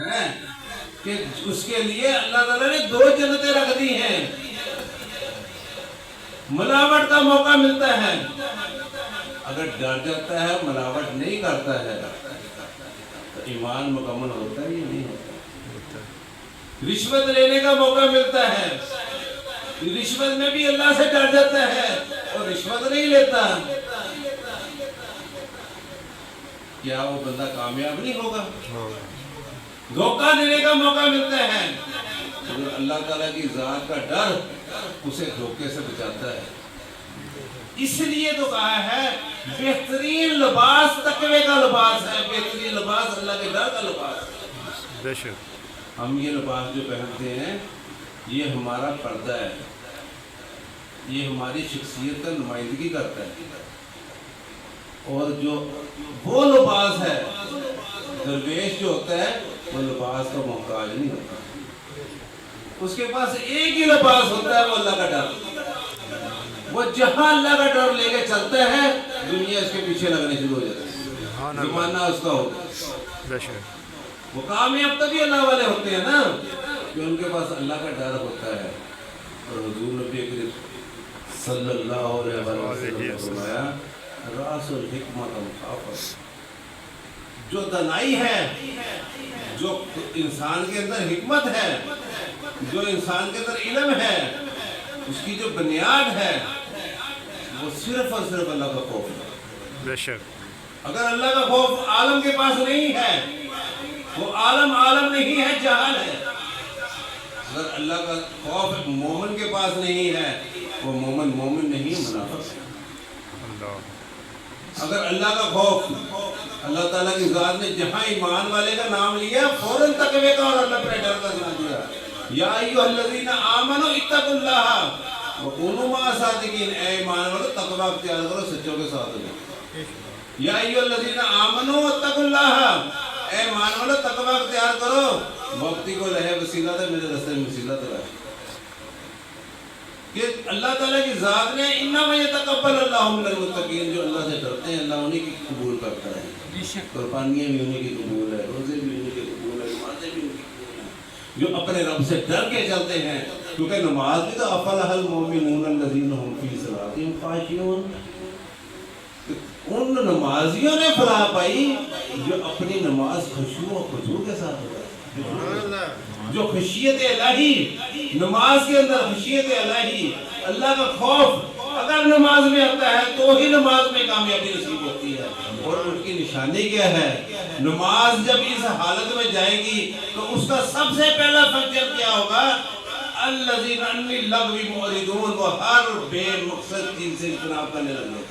ہیں کہ اس کے لیے اللہ تعالیٰ نے 2 جنتیں رکھ دی ہیں. ملاوٹ کا موقع ملتا ہے، اگر ڈر جاتا ہے ملاوٹ نہیں کرتا ہے تو ایمان مکمل ہوتا ہے یا نہیں ہوتا. رشوت لینے کا موقع ملتا ہے، رشوت میں بھی اللہ سے ڈر جاتا ہے اور رشوت نہیں لیتا، کیا وہ بندہ کامیاب نہیں ہوگا؟ دھوکہ دینے کا موقع ملتا ہے، اللہ تعالیٰ کی ذات کا ڈر اسے دھوکے سے بچاتا ہے. اس لیے تو کہا ہے بہترین لباس تقوی کا لباس ہے، بہترین لباس اللہ کے ڈر کا لباس ہے. ہم یہ لباس جو پہنتے ہیں یہ ہمارا پردہ ہے، یہ ہماری شخصیت کا نمائندگی کرتا ہے. اور جو وہ لباس ہے درویش جو ہوتا ہے وہ لباس کا محتاج نہیں ہوتا، اس کے پاس ایک ہی لباس ہوتا ہے، وہ اللہ کا ڈر. وہ جہاں اللہ کا ڈر لے کے چلتا ہے دنیا اس کے پیچھے لگنے شروع ہو جاتی ہے، زمانہ اس کا ہوتا ہے. وہ کامیاب تبھی اللہ والے ہوتے ہیں نا کہ ان کے پاس اللہ کا ڈر ہوتا ہے. اور حضور نبی کریم صلی اللہ علیہ وسلم نے فرمایا راس الحکمت الخافت، جو دانائی ہے، جو انسان کے اندر حکمت ہے، جو انسان کے اندر علم ہے، اس کی جو بنیاد ہے وہ صرف اور صرف اللہ کا خوف ہے. بے شک اگر اللہ کا خوف عالم کے پاس نہیں ہے وہ عالم نہیں ہے، جہل ہے. اگر اللہ کا خوف مومن کے پاس نہیں ہے وہ مومن نہیں، منافق ہے. اگر اللہ کا خوف، اللہ تعالیٰ کی ذات نے جہاں ایمان والے کا نام لیا فوراً تقوی کا اور اللہ پر ڈر کا نام دیا. یا ایھا الذین آمنوا اتقوا اللہ وکونوا مع الصادقین، اے ایمان والو تقوی اختیار کرو، سچوں کے ساتھ ہو. یا ایھا الذین آمنوا اتقوا اللہ، اے ایمان والو تقوی اختیار کرو، وقتی کو رہے وسیلہ تھا میرے رستے میں وسیلہ تھا کہ اللہ تعالیٰ کی ذات نے انما یتقبل اللہ من المتقین، جو اللہ سے ڈرتے ہیں اللہ انہی کی قبول کرتا ہے. قربانیاں بھی انہی کی قبول ہے، روزے بھی انہی کی قبول ہے، نمازیں بھی انہی کی قبول ہیں جو اپنے رب سے ڈر کے چلتے ہیں. کیونکہ نماز بھی تو افلح المؤمنون الذین هم فی صلاتہم خاشعون، ان نمازیوں نے فلاح پائی جو اپنی نماز خشوع و خضوع کے ساتھ ہوتا ہے، جو خشیت الہی نماز کے اندر، خشیت الہی اللہ کا خوف اگر نماز میں آتا ہے تو ہی نماز میں کامیابی نصیب ہوتی ہے. اور ان کی نشانی کیا ہے؟ نماز جب اس حالت میں جائے گی تو اس کا سب سے پہلا فنکشن کیا ہوگا؟ الذین عن اللغو معرضون، وہ ہر بے مقصد چیز سے اجتناب کرنے لگے.